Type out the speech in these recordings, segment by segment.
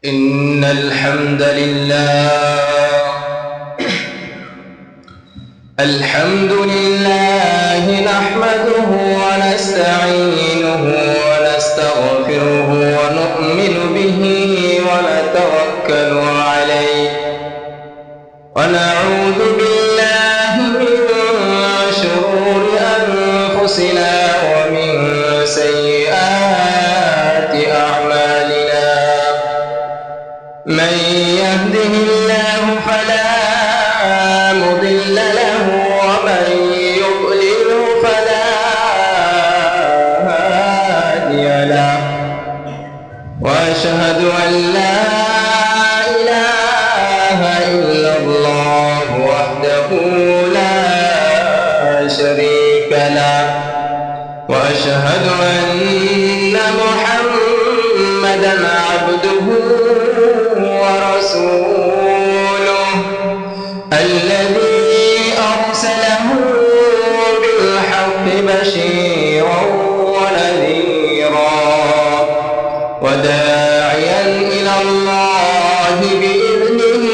إن الحمد لله نحمده ونستعينه ونستغفره ونؤمن به ونتوكل عليه ونعوذ بالله من شرور أنفسنا ومن سيئات أعمالنا من يهده الله فلا مضل له ومن يضلل فلا هادي له وأشهد أن لا إله إلا الله وحده لا شريك له وأشهد أن محمدا عبده ورسوله الذي أرسله بالحق بشيرا ونذيرا وداعيا إلى الله بإذنه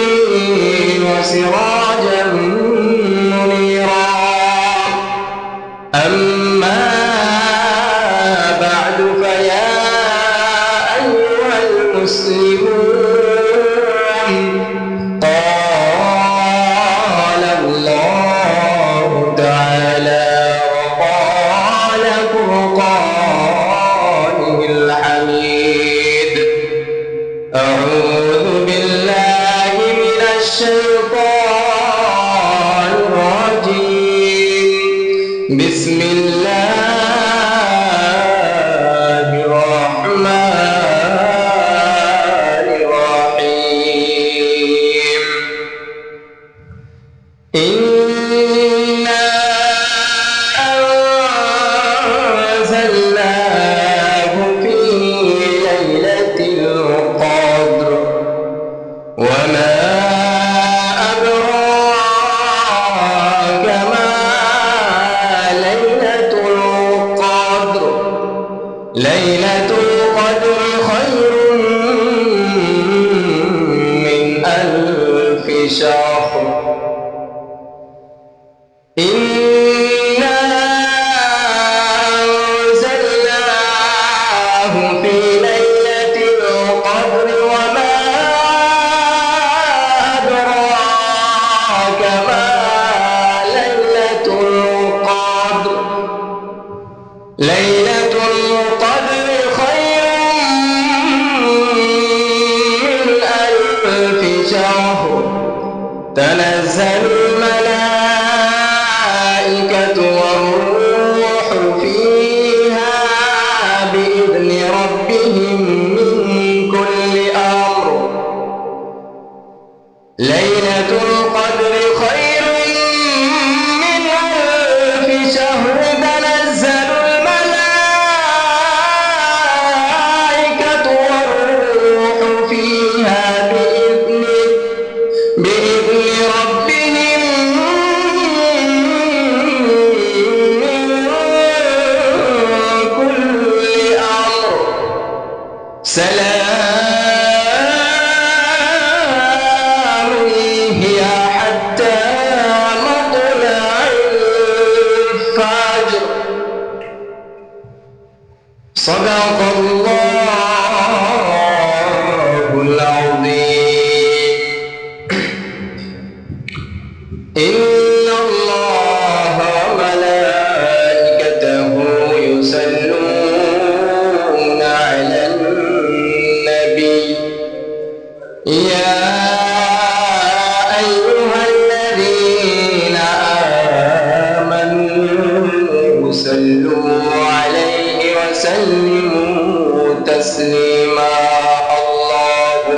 وسراجا منيرا أما بعد فيا أيها المسلمون قال الله تعالى وقال فرقانه الحميد أعوذ بالله من الشيطان الرجيم بسم الله الرحمن الرحيم إنا أنزلناه في ليلة القدر وما أدراك ما ليلة القدر ليلة القدر خير من ألف شهر إنا أنزلناه في ليلة القدر وما أدراك ما ليلة القدر ليلة القدر خير من ألف شهر تنزل الملائكة والروح فيها بإذن ربهم من كل أمر ليلة القدر خير من ألف شهر تنزل الملائكة والروح فيها بإذن ربهم من كل أمر سلام هي حتى مطلع الفجر صدق الله العظيم إن الله وملائكته يصلون على النبي يا أيها الذين آمنوا صلوا عليه وسلموا تسليما اللهم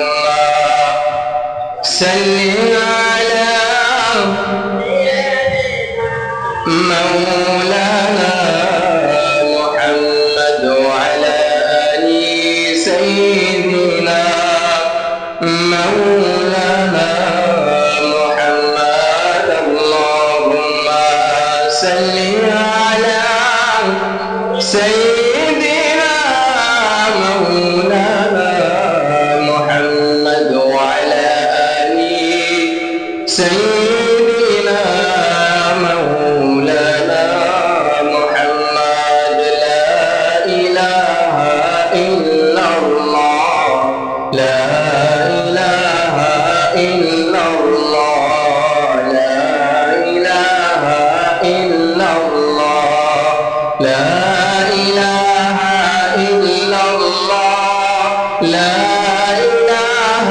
صل على مولانا محمد وعلى آل سيدنا مولانا محمد اللهم صل على سيدنا مولانا محمد لا إله إلا الله لا إله إلا الله لا إله إلا الله لا إله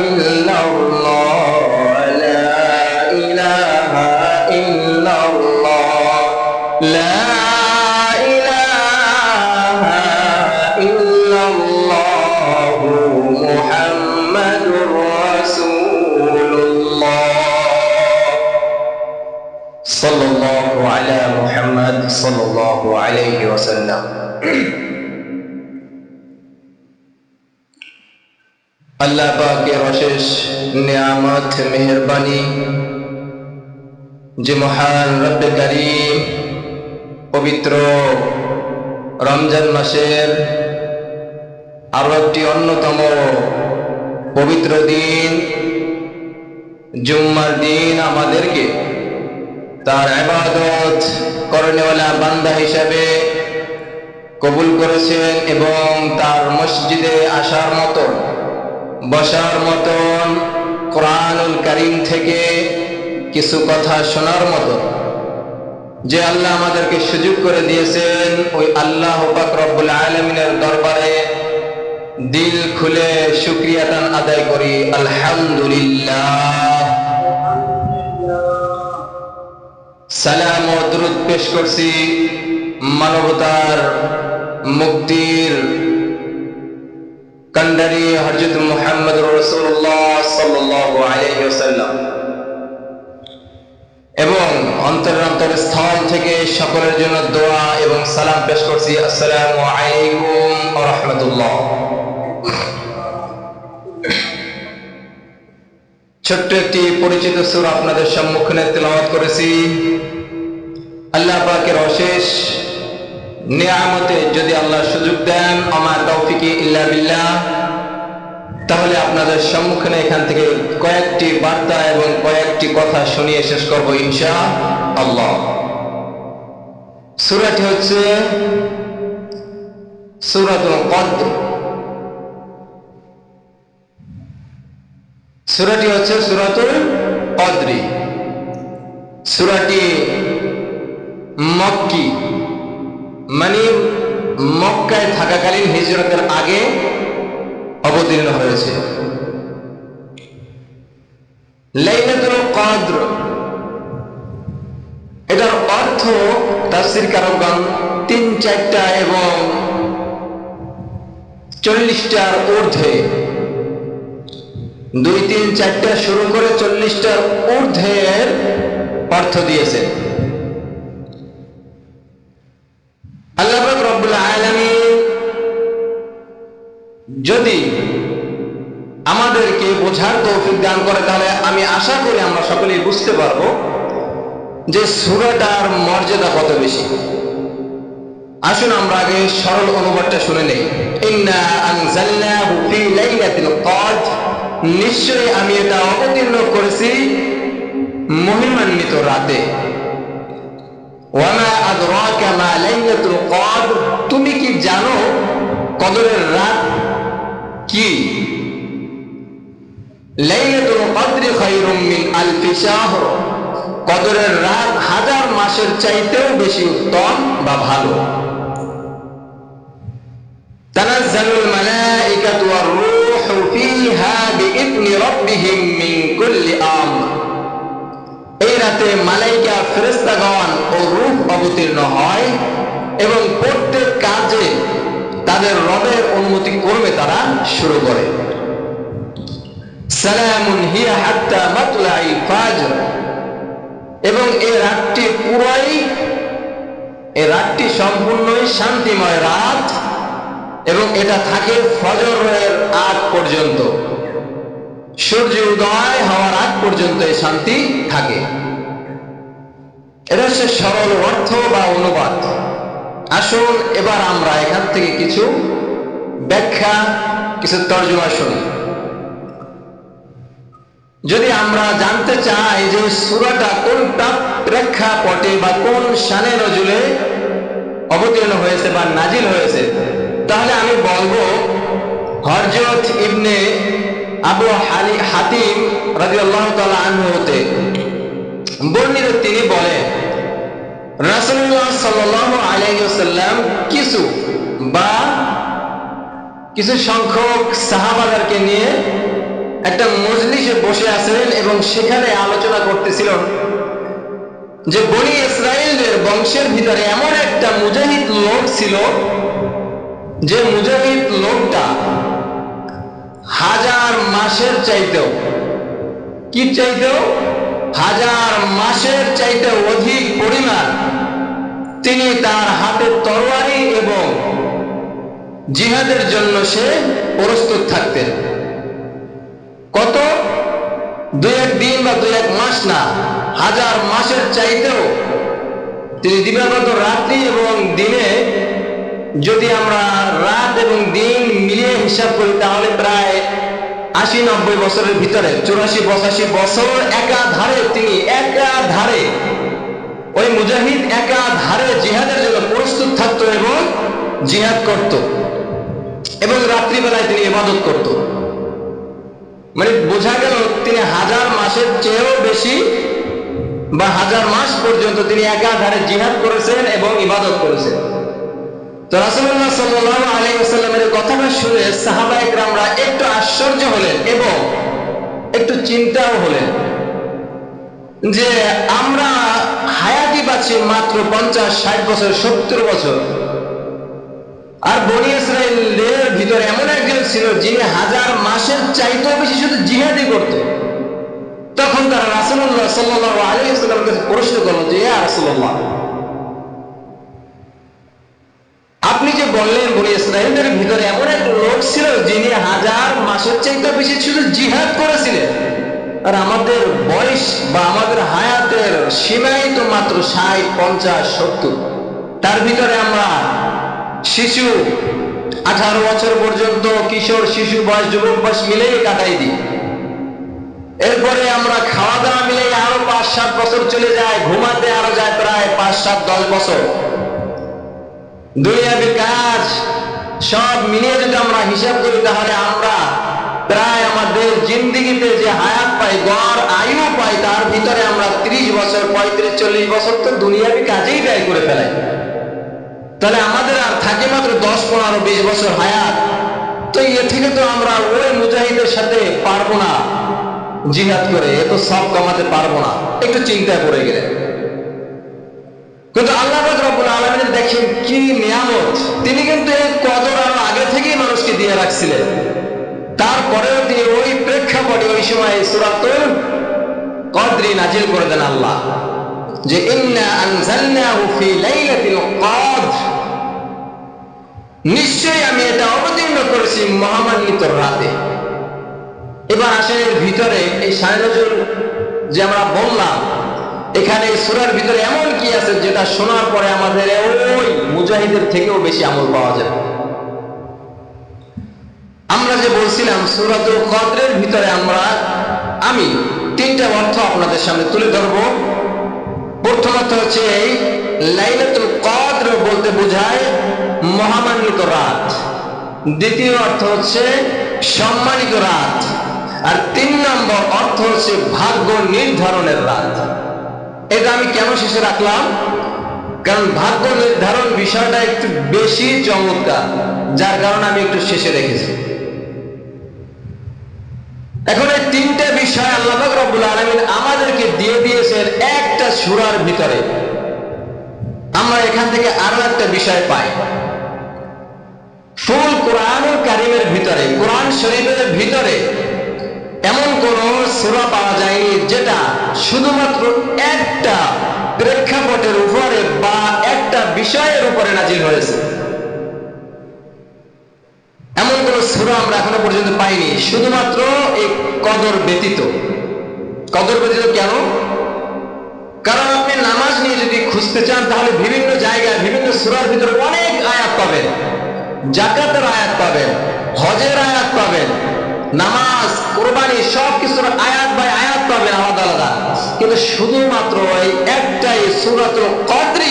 إلا الله لا إله إلا الله لا إله إلا الله محمد رسول الله صلى الله على محمد صلى الله عليه وسلم আল্লাহ পাকের অশেষ নিয়ামত মেহেরবানি যে মহান রব্বে কারীম পবিত্র রমজান মাসের আরো একটি অন্যতম পবিত্র দিন জুম্মার দিন আমাদেরকে তার ইবাদত করনেওয়ালা বান্দা হিসাবে কবুল করেছেন এবং তার মসজিদে আসার মতন বসার মতন কোরআনুল কারীম থেকে কিছু কথা শোনার মতন যে আল্লাহ আমাদেরকে সুযোগ করে দিয়েছেন ওই আল্লাহ পাক রব্বুল আলামিনের দরবারে দিল খুলে শুকরিয়া আদায় করি আলহামদুলিল্লাহ। সালাম ও দুরূদ পেশ করছি মানবতার মুক্তির কান্ডারি হযরত মুহাম্মদুর রাসূলুল্লাহ সাল্লাল্লাহু আলাইহি ওয়াসাল্লাম এবং অন্তর স্থল থেকে সকলের জন্য দোয়া এবং সালাম পেশ করছি আসসালামু আলাইকুম ওয়া রাহমাতুল্লাহ। ছোট্ট একটি পরিচিত সূরা আপনাদের সম্মুখে তেলাওয়াত করেছি। আল্লাহ পাকের অশেষ নিয়ামতে যদি আল্লাহ সুযোগ দেন আমা তৌফিকি ইল্লা বিল্লাহ, তাহলে আপনাদের সম্মুখে এখান থেকে কয়েকটি বার্তা এবং কয়েকটি কথা শুনিয়ে শেষ করব ইনশাআল্লাহ। সূরাটি হচ্ছে সূরাতুল কদর। সূরাটি হচ্ছে সূরাতুল কদরি। সূরাটি মক্কি, মানে মক্কায় থাকাকালীন হিজরতের আগে অবতীর্ণ হয়েছে। লাইলাতুল কদর এটার অর্থ তাফসীর কারকগণ ৩-৪টা এবং ৪০টার ঊর্ধ্বে, ২-৩-৪টা শুরু করে ৪০টার ঊর্ধ্বের অর্থ দিয়েছেন। আল্লাহ পাক রব্বুল আলামিন যদি আমাদেরকে বোঝার তৌফিক দান করে, তাহলে আমি আশা করি আমরা সকলেই বুঝতে পারবো যে সূরাটার মর্যাদা কত বেশি। আসুন আমরা আগে সরল অনুবাদটা শুনে নেই। ইন্না আনজালনাহু ফি লাইলাতিল কদর, নিশ্চয়ই আমি এটা অবতীর্ণ করেছি মহিমান্বিত রাতে। ওয়া মা আদরাকা মা লাইলাতুল কদর, তুমি কি জানো কদরের রাত কি? লাইলাতুল কদরি খায়রুম মিন আলফি শাহর, কদরের রাত 1000 মাসের চাইতেও বেশি উত্তম বা ভালো। তানাজ্জালুল মালাইকাতু ওয়ার রূহু ফিহা বিইذনি রাব্বিহিম মিন কুল্লি আমর, এই রাতে মালাইকা ফেরেশতাগণ ও রূহ অবতীর্ণ হয় এবং প্রত্যেক কাজে তাদের রবের অনুমতি ক্রমে তারা শুরু করে। সালামুন হিয়া হাত্তা মাতলাইল ফাজর, এবং এই রাতটি সম্পূর্ণই শান্তিময় রাত এবং এটা থাকে ফজরের আগ পর্যন্ত, সূর্য উদয় হওয়ার আগ পর্যন্ত এই শান্তি থাকে। এটা হচ্ছে সরল অর্থ বা অনুবাদ। আসুন এবার আমরা এখান থেকে কিছু ব্যাখ্যা, কিছু তর্জমা শুনি। যদি আমরা জানতে চাই যে সূরাটা কোন প্রেক্ষাপটে বা কোন শানে নজুলে অবতীর্ণ হয়েছে বা নাজিল হয়েছে, তাহলে আমি বলবো হযরত ইবনে আবু হাতিম রাদিয়াল্লাহু তাআলা আনহু হতে বর্ণিত, তিনি বলেন রাসূলুল্লাহ সাল্লাল্লাহু আলাইহি ওয়াসাল্লাম কিছু সংখ্যক সাহাবাদেরকে নিয়ে একটা মজলিসে বসে আছেন এবং সেখানে আলোচনা করতেছিলেন যে বনি ইসরাইলের বংশের ভিতরে এমন একটা মুজাহিদ লোক ছিল, যে মুজাহিদ লোকটা হাজার মাসের চাইতেও হাজার মাসের চাইতে অধিক পরিমাণ তিনি তার হাতে তরবারি এবং জিহাদের জন্য সে প্রস্তুত থাকতেন। কত? 2-1 দিন বা 2-1 মাস না, হাজার মাসের চাইতেও তিনি দিবাগত রাত্রি এবং দিনে, যদি আমরা রাত এবং দিন মিলিয়ে হিসাব করি তাহলে প্রায় 80-90 বছরের ভিতরে 84-85 বছর তিনি একাধারে ওই মুজাহিদ একাধারে জিহাদের জন্য প্রস্তুত থাকতো এবং জিহাদ করত এবং রাত্রিবেলায় তিনি ইবাদত করত। মানে বোঝা গেল তিনি হাজার মাসের চেয়েও বেশি বা হাজার মাস পর্যন্ত তিনি একাধারে জিহাদ করেছেন এবং ইবাদত করেছেন। তো রাসূলুল্লাহ সাল্লাল্লাহু আলাইহি ওয়াসাল্লামের কথাটা শুনে সাহাবায়ে কেরামরা একটু আশ্চর্য হলেন এবং একটু চিন্তাও হলেন যে আমরা হায়াতি পাচ্ছি মাত্র 50-60 বছর, 70 বছর, আর বনি ইসরাইলের ভিতরে এমন একজন ছিল যিনি হাজার মাসের চাইতেও বেশি শুধু জিহাদই করত। তখন তারা রাসূলুল্লাহ সাল্লাল্লাহু আলাইহি ওয়াসাল্লামের কাছে প্রশ্ন করল যে ইয়া রাসূলুল্লাহ, আপনি যে বললেন বনি ইসরাইলের ভিতরে এমন এক লোক ছিল যিনি হাজার মাসের চাইতে বেশি শুধু জিহাদ করেছিলেন, আর আমাদের বয়স বা আমাদের হায়াতের সীমাই তো মাত্র 60, 50, 70, তার ভিতরে আমরা শিশু 18 বছর পর্যন্ত, কিশোর, শিশু বয়স, যুবক বয়স মিলেই কাটাই দিই। এরপরে আমরা খাওয়া দাওয়া মিলে আরো 5-7 বছর চলে যায়, ঘুমাতে আরো যায় প্রায় 5-7-10 বছর। দুনিয়াবি কাজ সব মিলিয়ে যদি আমরা হিসাব করি তাহলে আমরা প্রায় আমাদের জিন্দেগিতে যে হায়াত পাই, গড় আয়ু পাই, তার ভিতরে আমরা 30 বছর, 35-40 বছর তো দুনিয়াবি কাজেই ব্যয় করে ফেলাই। তাহলে আমাদের আর থাকে মাত্র 10-15-20 বছর হায়াত। তো এ থেকে তো আমরা ওই মুজাহিদের সাথে পারবো না জিহাদ করে, এ তো সব কামাতে পারবো না। একটু চিন্তা করে গেলেন। কিন্তু আল্লাহ পাক রব্বুল আলামিন দেখেন কি নিয়ামত, তিনি কিন্তু এই কদর আরো আগে থেকেই মানুষকে দিয়ে রাখছিলেন। তারপরেও তিনি ওই প্রেক্ষাপটে ওই সময় সূরাতুল কদর নাজিল করে দেন আল্লাহ, যে ইন্না আনজালনাহু ফি লাইলাতিল কদর, নিশ্চয়ই আমি এটা অবতীর্ণ করেছি মহামান্বিত রাতে। এবার আসেন এর ভিতরে এই শানে নজুল যে আমরা বললাম, এখানে সূরার ভিতরে এমন কি আছে যেটা শোনার পরে আমাদের ওই মুজাহিদের থেকেও বেশি আমল পাওয়া যায়। আমরা যে বলছিলাম সূরাতুল কদরের ভিতরে আমি 3টা অর্থ আপনাদের সামনে তুলে ধরব। প্রথম অর্থ হচ্ছে এই লাইলাতুল কদর বলতে বোঝায় মহামান্বিত রাত। দ্বিতীয় অর্থ হচ্ছে সম্মানিত রাত। আর 3 নম্বর অর্থ হচ্ছে ভাগ্য নির্ধারণের রাত। এটা আমি কেন শেষে রাখলাম? কারণ ভাগ্য নির্ধারণ বিষয়টা একটু বেশি চমৎকার, যার কারণে আমি একটু শেষে রেখেছি। এখন এই 3টে বিষয় আল্লাহ পাক রব্বুল আলামিন আমাদেরকে দিয়ে দিয়েছেন একটা সূরার ভিতরে। আমরা এখান থেকে আরো একটা বিষয় পাই। ফুল কোরআনুল কারীমের ভিতরে, কোরআন শরীফের ভিতরে এমন কোন সূরা পাওয়া যায়নি যেটা শুধুমাত্র একটা প্রেক্ষাপটের উপরে বা একটা বিষয়ের উপরে নাজিল হয়েছে। এমন কোন সূরা আমরা এখনো পর্যন্ত পাইনি, শুধুমাত্র এই কদর ব্যতীত। কদর ব্যতীত কেন? কারণ আপনি নামাজ নিয়ে যদি খুঁজতে চান তাহলে বিভিন্ন জায়গায় বিভিন্ন সূরার ভিতরে অনেক আয়াত পাবেন, যাকাতের আয়াত পাবেন, হজের আয়াত পাবেন, নামাজ, কুরবানি সব কিছুর আয়াত বাই আয়াত পাবেন আলাদা আলাদা। কিন্তু শুধুমাত্র এই একটাই সূরাতুল কদর,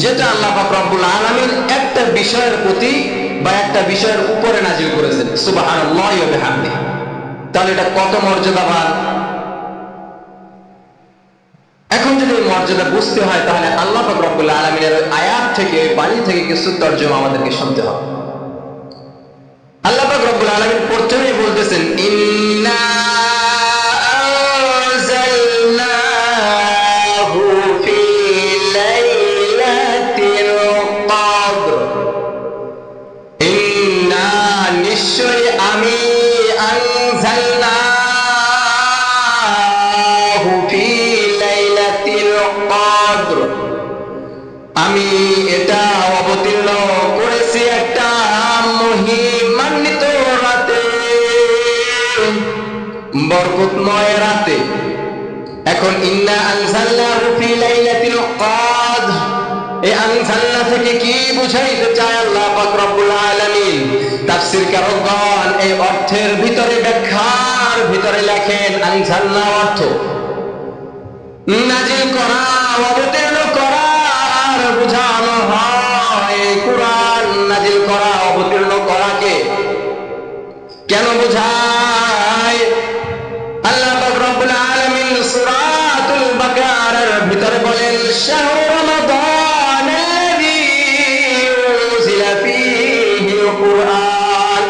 যেটা আল্লাহ পাক রব্বুল আলামিন একটা বিষয়ের প্রতি বা একটা বিষয়ের উপরে নাজিল করেছেন। সুবহানাল্লাহি ওয়া বিহামদিহি। তাহলে এটা কত মর্যাদাবান। এখন যদি এই মর্যাদা বুঝতে হয় তাহলে আল্লাহ পাক রব্বুল আলামিনের আয়াত থেকে, বাণী থেকে কিছু তরজমা আমাদেরকে শুনতে হবে। আল্লাহ পাক রব্বুল আলামিন প্রথমেই বলতেছেন ইন্না আনজালনাহু ফি লাইলাতিল কদর। ইন্না নিশ্চয় আমি আনজালনাহু ফি লাইলাতিল কদর আমি এটা অবতীর্ণ করেছি একটা মহিমান্বিত রাতে, বরকতময় রাতে। এখন ইন্না আনজালনাহু ফি লাইলাতিল কদর, এই আনজালনা থেকে কি বুঝাইতে চায় আল্লাহ পাক রব্বুল আলামিন? তাফসীরকারগণ এই অর্থের ভিতরে, ব্যাখ্যার ভিতরে লেখেন আনজালনা অর্থ নাজিল করা, অবতীর্ণ করা। আর বুঝানো হয় কুরআন নাজিল করা, অবতীর্ণ করাকে কেন বুঝায়? আল্লাহ পাক রব্বুল আলামিন সূরাতুল বাকারার ভিতরে বলেন শাহরু রমাদান আল্লাযী উনজিলা ফীহিল কুরআন,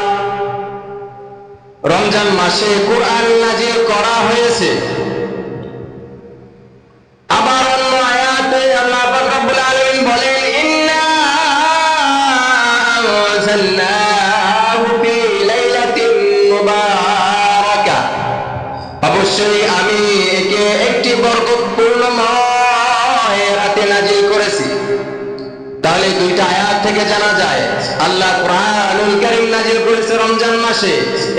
রমজান মাসে কুরআন নাজিল করা হয়েছে। আবার অন্য আয়াতে আল্লাহ পাক রব্বুল আলামিন বলেন ইন্না আনজালনাহু ফী লাইলাতিন মুবারাকা, অবশ্যই আমি একে একটি বরকতপূর্ণময় রাতে নাজিল করেছি। তাহলে দুইটা আয়াত থেকে জানা যায় আল্লাহ কুরআনুল কারীম নাজিল করেছে রমজান মাসে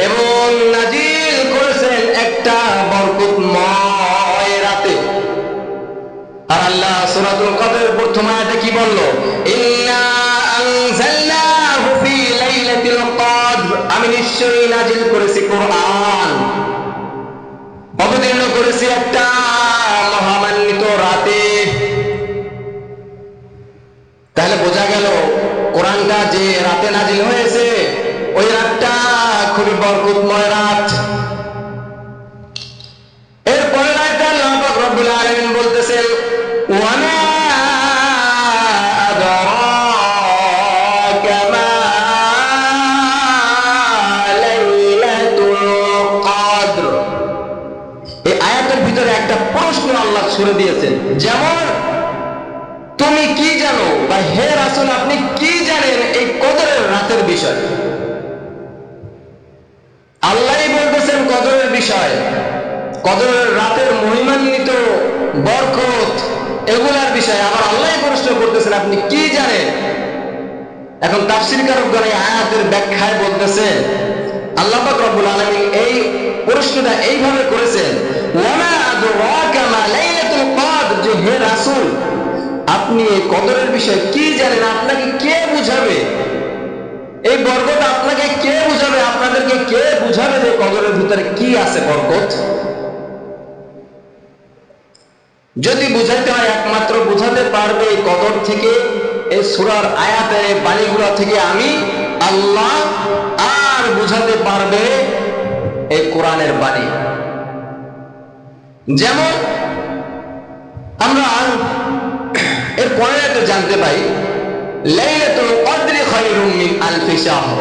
এবং নাজিল করেছেন একটা বরকতময় রাতে। আর আল্লাহ সূরাতুল কদরের প্রথম আয়াতে কি বলল? ইন্না আনজালনাহু ফী লাইলাতিল কদর, আমি নিশ্চয়ই নাজিল করেছি কুরআন, অবতীর্ণ করেছি একটা মহামান্বিত রাতে। তাহলে বোঝা গেল কোরআনটা যে রাতে নাজিল হয়েছে ওই রাতটা খুবই বরকতময় রাত। এরপরে রাতে আল্লাহ পাক রব্বুল আলামিন বলতেছেন ওয়া মা আদরাকা মা লাইলাতুল কদর। এই আয়াতের ভিতরে একটা প্রশ্ন আল্লাহ ছুড়ে দিয়েছেন, যেমন তুমি কি জানো বা হে রাসূল আপনি কি জানেন এই কদরের রাতের বিষয়? আল্লাহই বলতেছেন কদরের বিষয়, কদরের রাতের মহিমান্বিত বরকত এগুলার বিষয়। আবার আল্লাহই প্রশ্ন করতেছেন আপনি কি জানেন? এখন তাফসীরকারকগণ এই আয়াতের ব্যাখ্যায় বলতেছেন আল্লাহ পাক রব্বুল আলামিন এই প্রশ্নটা এইভাবে করেছেন ওয়া মা আদরাকা মা লাইলাতুল কদর, যে হে রাসূল আপনি এই কদরের বিষয়ে কি জানেন? আপনাকে কে বুঝাবে এই বরকত? আপনাকে কে বুঝাবে? আপনাদেরকে কে বুঝাবে যে কদরের ভিতরে কি আছে বরকত? যদি বুঝাইতে হয় একমাত্র বুঝাতে পারবে এই কদর থেকে, এই সূরার আয়াতের বাণীগুলো থেকে আমি আল্লাহ, আর বুঝাতে পারবে এই কোরআনের বাণী। যেমন আমরা এর পরে একটা জানতে পাই লাইলাতুল কদরি খায়রুম মিন আলফি শাহর।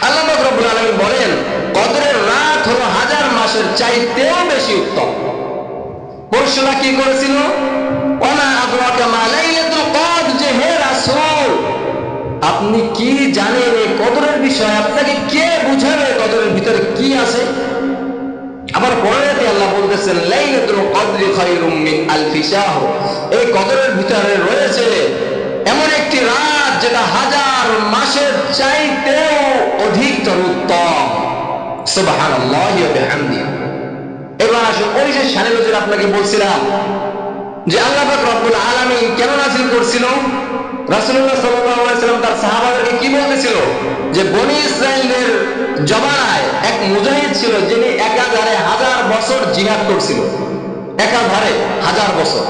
আল্লাহ পাক রব্বুল আলামিন বলেন কদরের রাত হলো হাজার মাসের চাইতেও বেশি উত্তম। প্রশ্নটা কি করেছিল? ওয়া মা আদরাকা মা লাইলাতুল কদর, যে হে রাসূল আপনি কি জানেন এই কদরের বিষয়? আপনাকে কে বুঝাবে কদরের ভিতরে কি আছে? আবার পরেতে আল্লাহ বলতেছেন লাইলাতুল কদরি খায়রুম মিন আলফি শাহর, এই কদরের ভিতরে রয়েছে এমন একটি রাত যেটা হাজার মাসের চাইতেও অধিকতর উত্তম। সুবহানাল্লাহি ওয়া বিহামদিহি। এবার আসুন ওই যে শানে নজর আপনাকে বলছিলাম যে আল্লাহ পাক রব্বুল আলামিন কেন নাযিল করছিল? রাসূলুল্লাহ সাল্লাল্লাহু আলাইহি ওয়াসাল্লাম তার সাহাবাদেরকে কি বলতেছিল যে বনি ইসরাইলের জমানায় এক মুজাহিদ ছিল যিনি একাধারে 1000 বছর জিহাদ করছিল, একাধারে 1000 বছর।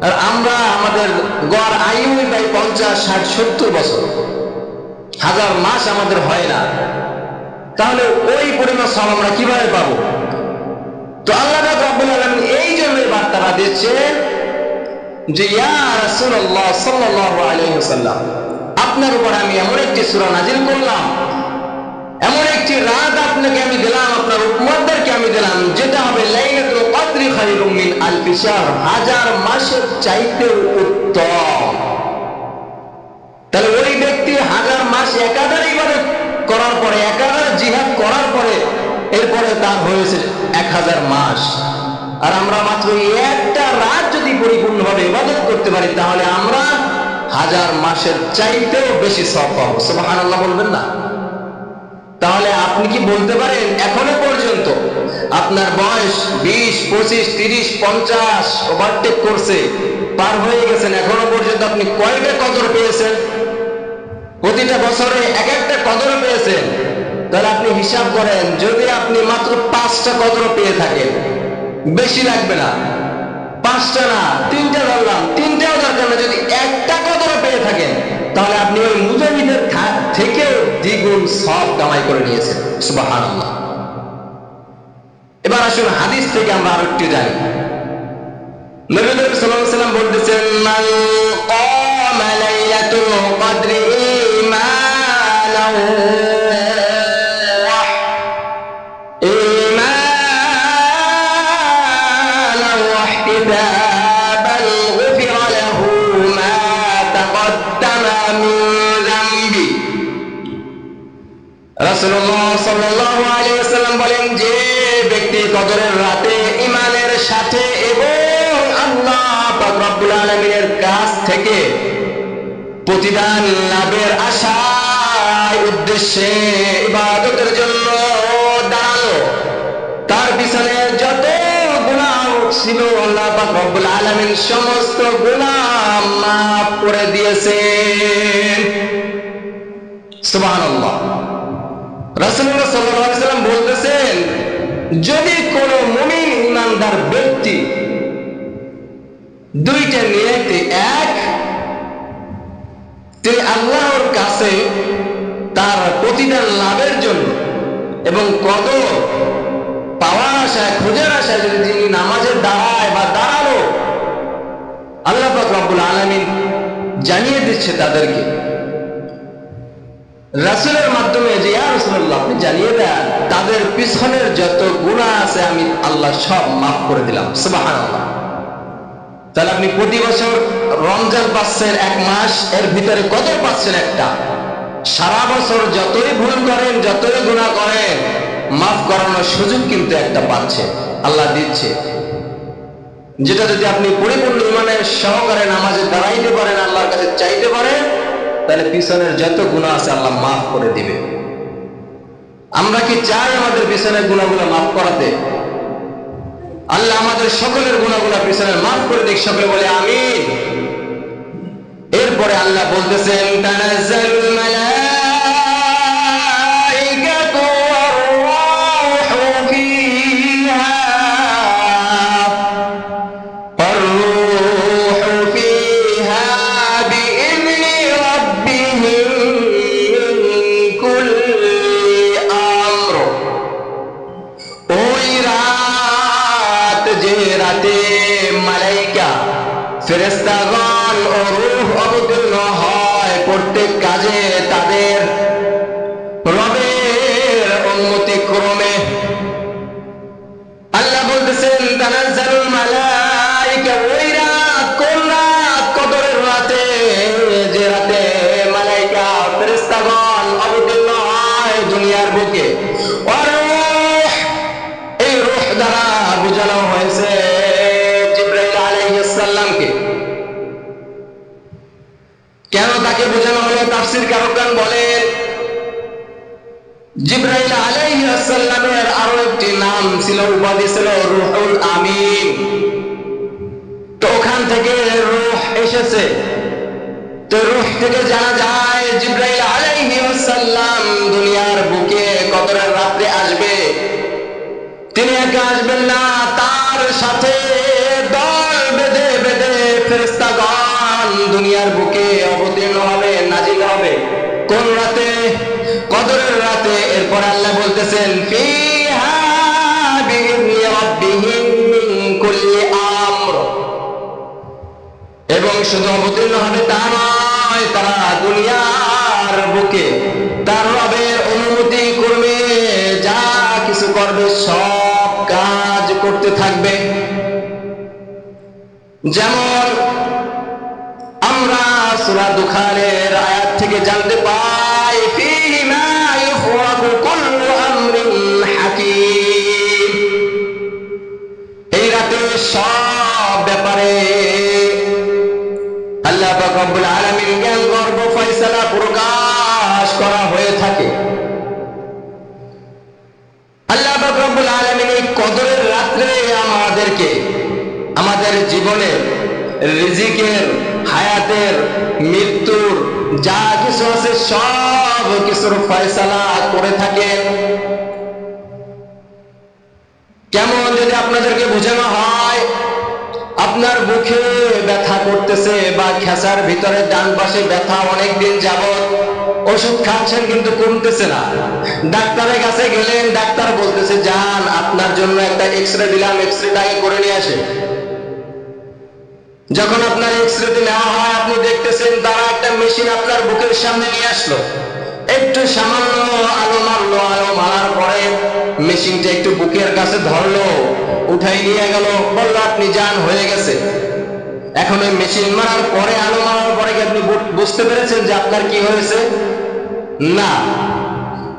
আর আমরা আমাদের গড় আয়ুই প্রায় 50, 60, 70 বছর। 1000 মাস আমাদের হয় না, তাহলে ওই পরিমাণ সওয়াব আমরা কিভাবে পাবো? তো আল্লাহ রাব্বুল আলামিন এই জন্য বার্তাটা দিচ্ছেন যে ইয়া রাসূলুল্লাহ সাল্লাল্লাহু আলাইহি ওয়াসাল্লাম, আপনার উপর আমি এমন একটি সূরা নাযিল করলাম, এমন একটি রাত আপনাকে আমি দিলাম, আপনার উম্মতদেরকে আমি দিলাম, যেটা হবে লাইলাতুল কদরি খায়রুম মিন আলফি শাহর, 1000 মাসের চাইতেও উত্তম। তাহলে ওই ব্যক্তি 1000 মাস একাধারে ইবাদত করার পরে, একাধারে জিহাদ করার পরে, এরপরে তার হয়েছে 1000 মাস। আর আমরা মাত্র একটা রাত যদি পরিপূর্ণভাবে ইবাদত করতে পারি, তাহলে আমরা 1000 মাসের চাইতেও বেশি সওয়াব পাবো। সুবহানাল্লাহ বলবেন না? তাহলে আপনি কি বলতে পারেন এখনো পর্যন্ত আপনার বয়স 20, 25, 30, 50 ওভারটেক করছে, পার হয়ে গেছেন, এখনো পর্যন্ত আপনি কয়টা কদর পেয়েছেন? প্রতিটা বছরে এক একটা কদর পেয়েছেন। তাহলে আপনি হিসাব করেন, যদি আপনি মাত্র 5টা কদর পেয়ে থাকেন, বেশি লাগবে না, 5টা না 3টা ধরলাম, 3টাও দরকার না, যদি একটা কদর পেয়ে থাকেন, তাহলে আপনি ওই মুজাহিদের থেকেও দ্বিগুণ সওয়াব কামাই করে নিয়েছেন। সুবহানাল্লাহ। এবার আসুন হাদিস থেকে আমরা আরেকটু জানি। নবী সাল্লাল্লাহু আলাইহি ওয়াসাল্লাম বলতেছেন, মান ক্বামা লাইলাতুল কদরি ঈমানান ওয়া ইহতিসাবান গুফিরা লাহু মা তাকদ্দামা মিন যামবি। রাসূলুল্লাহ সাল্লাল্লাহু আলাইহি ওয়াসাল্লাম বলেন, যে ব্যক্তি কদরের রাতে ঈমানের সাথে এবং আল্লাহ পাক রব্বুল আলামিনের কাছ থেকে প্রতিদান লাভের আশায় উদ্দেশ্যে ইবাদতের জন্য দাঁড়ালো, তার পিছনে যত গুনাহ ছিল আল্লাহ পাক রব্বুল আলামিন সমস্ত গুনাহ মাফ করে দিয়েছেন। সুবহানাল্লাহ। রাসূলুল্লাহ সাল্লাল্লাহু আলাইহি ওয়াসাল্লাম বলতেছেন, যদি কোন মুমিন ইমানদার ব্যক্তি দুইটা নিয়তে এক, তিনি আল্লাহর কাছে তার প্রতিদান লাভের জন্য এবং কদর পাওয়ার আশায়, খোঁজার আশায় যদি তিনি নামাজে দাঁড়ায় বা দাঁড়ালো, আল্লাহ পাক রব্বুল আলামিন জানিয়ে দিচ্ছে তাদেরকে রাসূলের মাধ্যমে যে ইয়া রাসূলুল্লাহ, আপনি জানিয়ে দেন তাদের পিছনের যত গুনাহ আছে আমি আল্লাহ সব মাফ করে দিলাম। সুবহানাল্লাহ। তাহলে আপনি প্রতি বছর রমজান পাচ্ছেন 1 মাস, এর ভিতরে কদর পাচ্ছেন একটা। সারা বছর যতই ভুল করেন, যতই গুনাহ করেন, মাফ করানোর সুযোগ কিন্তু একটা পাচ্ছে, আল্লাহ দিচ্ছে। যেটা যদি আপনি পরিপূর্ণ ঈমানের সহকারে নামাজে দাঁড়াইতে পারেন, আল্লাহর কাছে চাইতে পারেন, তাহলে পিছনের যত গুনাহ আছে আল্লাহ মাফ করে দিবে। আমরা কি চাই আমাদের পিছনের গুনাহগুলো মাফ করাতে? আল্লাহ আমাদের সকলের গুনাহগুলো পিছনের মাফ করে দিক। সকলে বলে আমিন। এরপরে আল্লাহ বলতেছেন, তানাজ্জালুল মালাইকাতু ওয়ার রূহু ফিহা বিইذনি রাব্বিহিম মিন কুল্লি আমর। ওই রাত, যে রাতে মালাইকা, ফেরেশতাগণ ও রূহ অবতীর্ণ হয় প্রত্যেক কাজে তাদের রবের অনুমতি ক্রমে। আল্লাহ বলতেছেন, তানাজ্জালুল মালাইকা, ওই রাত, কোন রাত? কদরের রাতে, যে রাতে মালাইকা, ফেরেশতাগণ অবতীর্ণ হয় দুনিয়ার বুকে। আর রূহ, এই রূহ দ্বারা বোঝানো হয়েছে জিবরাইল আলাইহিস সালামকে। কেন তাকে বোঝানো হলো? তাফসীর কারকগণ বলেন, জিবরাইল আলাইহিস সালামের আরো একটি নাম ছিল, উপাধি ছিল রূহুল আমিন। তো ওখান থেকে রূহ এসেছে। তো রূহ থেকে জানা যায় জিবরাইল আলাইহিস সালাম দুনিয়ার বুকে কদরের রাতে আসবে। তিনি একা আসবেন না, তার সাথে দল বেঁধে বেঁধে ফেরেশতাগণ দুনিয়ার বুকে অবতীর্ণ হবে, নাজিল হবে। কোন রাতে? কদরের রাতে। এরপর আল্লাহ বলতেছেন ফিহা বিইذনি রাব্বিহিম মিন কুল্লি আমর। এবং শুধু অবতীর্ণ হবে তা নয়, তারা দুনিয়ার বুকে তার রবের অনুমতি করবে, যা কিছু করবে সব কাজ করতে থাকবে। যেমন আমরা সূরা দুখানের আয়াত থেকে জানতে পাই ফীহি মা ইউফরাকু কুল্লু আমরিন হাকীম। এই রাতে সব ব্যাপারে আল্লাহ পাক রব্বুল আলামিন জ্ঞান গর্ব ফয়সালা প্রকাশ করা হয়ে থাকে। আল্লাহ পাক রব্বুল আলামিন এই কদরের রাত্রে আমাদেরকে আমাদের জীবনে রিজিকের, হায়াতের, মৃত্যুর যা কিছু আছে সব কিছুর ফয়সালা করে থাকেন। কেমন যদি আপনাদেরকে বোঝানো হয়, আপনার বুকে ব্যথা করতেছে বা খেসার ভিতরে ডান পাশে ব্যথা অনেকদিন যাবত, ওষুধ খাচ্ছেন কিন্তু কমতেছে না। ডাক্তারের কাছে গেলেন, ডাক্তার বলতেছে যান আপনার জন্য একটা এক্সরে দিলাম, এক্সরেটাকে করে নিয়ে আসে। যখন আপনার এক্সরেতে নেওয়া হয়, আপনি দেখতেছেন তারা একটা মেশিন আপনার বুকের সামনে নিয়ে আসলো, একটু সামান্য আলো মারলো, আলো মারার পরে মেশিনটা একটু বুকের কাছে ধরলো, উঠাই নিয়ে গেল, বললো আপনি যান, হয়ে গেছে। এখন ওই মেশিন মারার পরে, আলো মারার পরে কি আপনি বুঝতে পেরেছেন যে আপনার কি হয়েছে? না,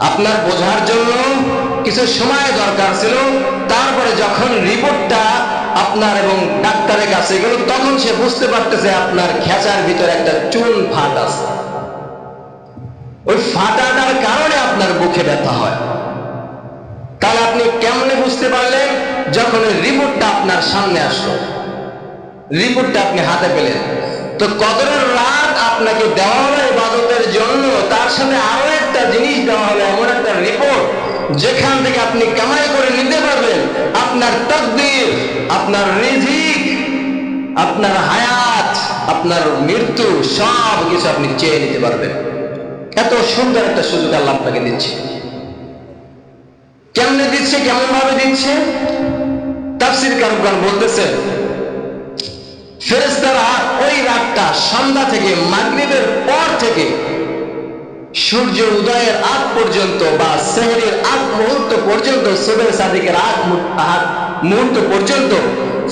আপনার বোঝার জন্য কিছু সময় দরকার ছিল। তারপরে যখন রিপোর্টটা আপনার এবং ডাক্তারের কাছে গেল, তখন সে বুঝতে পারতেছে আপনার খেঁচার ভিতরে একটা চুন ফাট আছে। ওই ফাটাটার কারণে আপনার বুকে ব্যথা হয়। তাহলে আপনি কেমনে বুঝতে পারলেন? যখন ওই রিপোর্টটা আপনার সামনে আসলো, রিপোর্টটা আপনি হাতে পেলেন। তো কদরের রাত আপনাকে দেওয়া হলো ইবাদতের জন্য, তার সাথে আরো একটা জিনিস দেওয়া হলো, এমন একটা রিপোর্ট যেখান থেকে আপনি কামাই করে নিতে পারবেন আপনার তাকদীর, আপনার রিজিক, আপনার হায়াত, আপনার মৃত্যু, সব কিছু আপনি চেয়ে নিতে পারবেন। এত সুন্দর একটা সুযোগ আল্লাহ আপনাকে দিচ্ছে। কেমনে দিচ্ছে, কেমন ভাবে দিচ্ছে? তাফসীর কারকগণ বলতেছেন ফেরেশতারা ওই রাতটা সন্ধ্যা থেকে, মাগরিবের পর থেকে সূর্য উদয়ের আগ পর্যন্ত বা সেহরির আগ মুহূর্ত পর্যন্ত, সুবহে সাদিকের আগ মুহূর্ত পর্যন্ত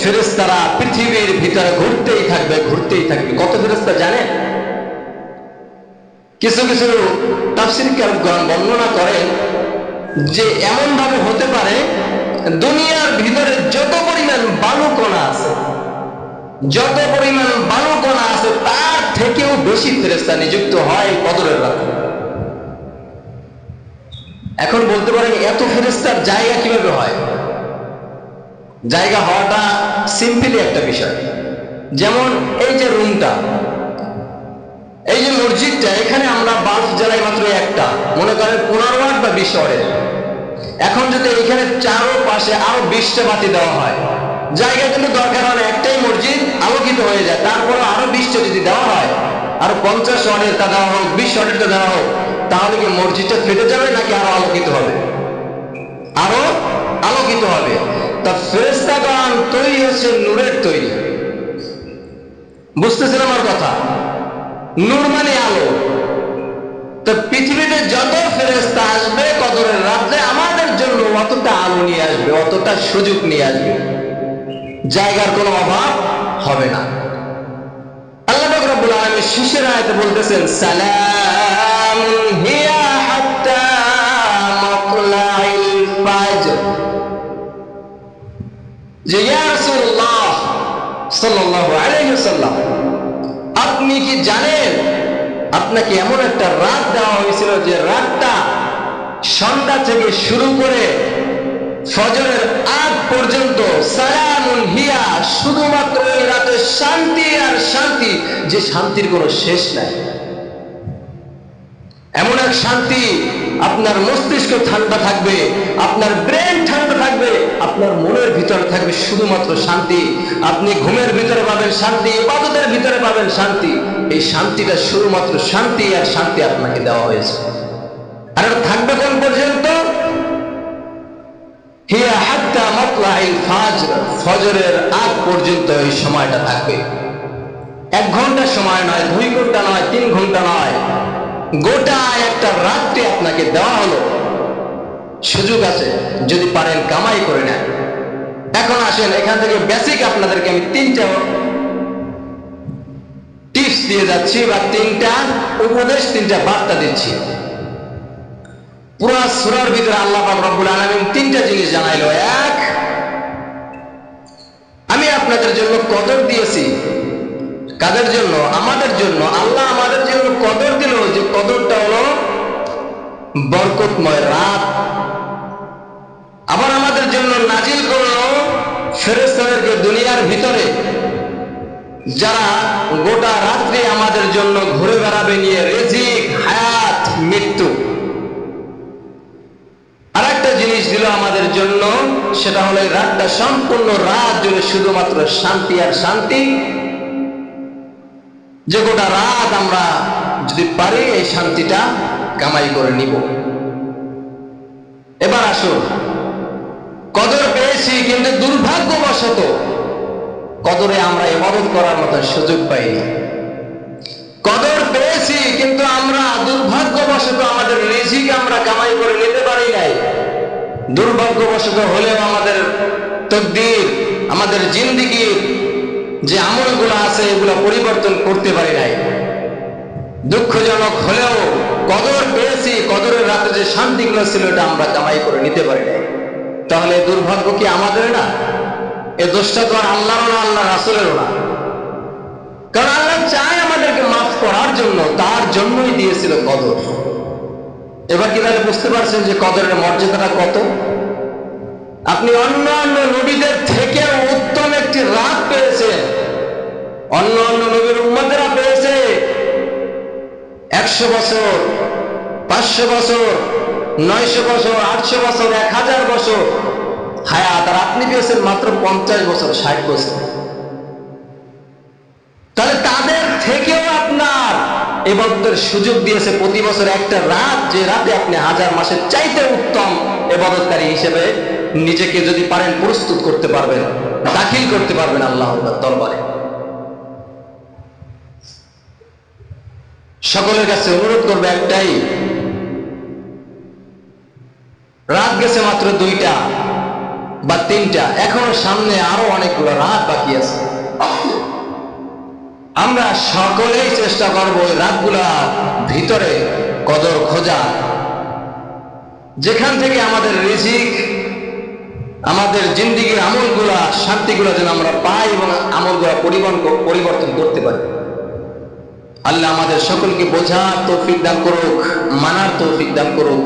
ফেরেশতারা পৃথিবীর ভিতরে ঘুরতেই থাকবে, ঘুরতেই থাকবে। কত ফেরেশতা জানেন? কিছু কিছু তাফসীর কারকগণ বর্ণনা করেন যে এমন ভাবে হতে পারে দুনিয়ার ভিতরে যত পরিমাণ বালুকণা আছে, যত পরিমাণ বালুকণা আছে তার থেকেও বেশি ফেরেশতা নিযুক্ত হয় কদরের রাতে। এখন বলতে পারেন এত ফেরেশতার জায়গা কিভাবে হয়? জায়গা হওয়াটা সিম্পলি একটা বিষয়। যেমন এই যে রুমটা, এই যে মসজিদটা, এখানে আমরা বাল্ব জ্বালাই মাত্র একটা, মনে করেন 15 ওয়াট বা 20 ওয়াটের। এখন যদি এখানে চারপাশে আরো 20টা বাতি দেওয়া হয়, জায়গা কিন্তু দরকার হয় না, একটাই মসজিদ আলোকিত হয়ে যায়। তারপরে আরো 20টা যদি দেওয়া হয়, আরো 50 ওয়াটের তা দেওয়া হোক, 20 ওয়াটের তা দেওয়া হোক, তাহলে কি মসজিদটা ফেটে যাবে নাকি আরো আলোকিত হবে? আরো আলোকিত হবে। তা ফেরেশতাগণ তৈরি হচ্ছে নূরের তৈরি। বুঝতেছেন আমার কথা? নূর মানে আলো। তো পৃথিবীতে যত ফেরেশতা আসবে কদরের রাতে আমাদের জন্য অতটা আলো নিয়ে আসবে, অতটা সুযোগ নিয়ে আসবে, জায়গার কোনো অভাব হবে না। আল্লাহ পাক রব্বুল আলামিন শেষের আয়াতে বলতেছেন সালামুন হিয়া হাত্তা মাতলাইল ফাজর। যে ইয়া রাসূলুল্লাহ সাল্লাল্লাহু আলাইহি ওয়াসাল্লাম, আপনি কি জানেন আপনাকে এমন একটা রাত দেওয়া হয়েছিল যে রাতটা সন্ধ্যা থেকে শুরু করে ফজরের আগ পর্যন্ত সালামুন হিয়া, শুধুমাত্র এই রাতে শান্তি আর শান্তি, যে শান্তির কোনো শেষ নাই। এমন এক শান্তি আপনার মস্তিষ্ক ঠান্ডা থাকবে, আপনার ব্রেন ঠান্ডা থাকবে, আপনার মনের ভিতরে থাকবে শুধুমাত্র শান্তি। আপনি ঘুমের ভিতরে পাবেন শান্তি, ইবাদতের ভিতরে পাবেন শান্তি। এই শান্তিটা শুধুমাত্র শান্তি আর শান্তি আপনাকে দেওয়া হয়েছে। আর এটা থাকবে কোন পর্যন্ত? হিয়া হাত্তা মাতলাইল ফাজর, ফজরের আগ পর্যন্ত এই সময়টা থাকবে। 1 ঘন্টা সময় নয়, 2 ঘন্টা নয়, 3 ঘন্টা নয়, গোটা একটা রাত্রি আপনাকে দেওয়া হলো। সুযোগ আছে, যদি পারেন কামাই করে নেন। এখন আসেন, এখান থেকে বেসিক আপনাদেরকে আমি 3টা টিপস দিয়ে যাচ্ছি, বা 3টা উপদেশ, 3টা বার্তা দিচ্ছি। পুরা সূরার ভিতরে আল্লাহ পাক রব্বুল আলামিন 3টা জিনিস জানাইলো। 1, আমি আপনাদের জন্য কদর দিয়েছি। কাদের জন্য? আমাদের জন্য। আল্লাহ আমাদের জন্য কদর দিল, যে কদরটা হলো বরকতময় রাত। আবার আমাদের জন্য নাজিল করলো ফেরেশতাদেরকে দুনিয়ার ভিতরে, যারা গোটা রাত্রি আমাদের জন্য ঘুরে বেড়াবে নিয়ে রিজিক, হায়াত, মৃত্যু। আরেকটা জিনিস দিল আমাদের জন্য, সেটা হলো এই রাতটা সম্পূর্ণ রাত জুড়ে শুধুমাত্র শান্তি আর শান্তি। যে গোটা রাত আমরা যদি পারি এই শান্তিটা কামাই করে নিব। এবার আসুন, কদর পেয়েছি কিন্তু দুর্ভাগ্যবশত কদরে আমরা ইবাদত করার মতো সুযোগ পাইনি। কদর পেয়েছি কিন্তু আমরা দুর্ভাগ্যবশত আমাদের রিজিক আমরা কামাই করে নিতে পারি নাই। দুর্ভাগ্যবশত হলেও আমাদের তকদির, আমাদের জিন্দেগির যে আমলগুলো আছে এগুলো পরিবর্তন করতে পারি নাই। দুঃখজনক হলেও কদর পেয়েছি, কদরের রাতে যে শান্তিগুলো ছিল এটা আমরা কামাই করে নিতে পারি নাই। তাহলে দুর্ভাগ্য কি আমাদের না? এ দোষটা তো আর আল্লাহরও না, আল্লাহ রাসূলেরও না। কারণ আল্লাহ চায় আমাদেরকে মাফ করার জন্য, তার জন্যই দিয়েছিল কদর। এবার কি তাহলে বুঝতে পারছেন যে কদরের মর্যাদাটা কত? আপনি অন্যান্য নবীদের থেকে উত্তম একটি রাত পেয়েছেন। অন্যান্য নবীর উম্মতেরা পেয়েছে 100 বছর, 500 বছর, 900 বছর, 800 বছর, 1000 বছর হায়াত, আর আপনি পেয়েছেন মাত্র 50 বছর, 60 বছর। তাহলে তাদের থেকেও আপনার ইবাদতের সুযোগ দিয়েছে প্রতি বছর একটা রাত, যে রাতে আপনি 1000 মাসের চাইতে উত্তম ইবাদতকারী হিসেবে নিজেকে যদি পারেন প্রস্তুত করতে পারবেন, দাখিল করতে পারবেন আল্লাহর দরবারে। সকলের কাছে অনুরোধ করবে একটাই, রাত গেছে মাত্র 2টা বা 3টা, এখনো সামনে আরো অনেকগুলো রাত বাকি আছে। আমরা সকলেই চেষ্টা করবো ওই রাতগুলার ভিতরে কদর খোঁজা, যেখান থেকে আমাদের রিজিক, আমাদের জিন্দেগির আমলগুলা, শান্তিগুলা যেন আমরা পাই এবং আমলগুলা পরিবর্তন করতে পারি। আল্লাহ আমাদের সকলকে বোঝার তৌফিক দান করুক, মানার তৌফিক দান করুক।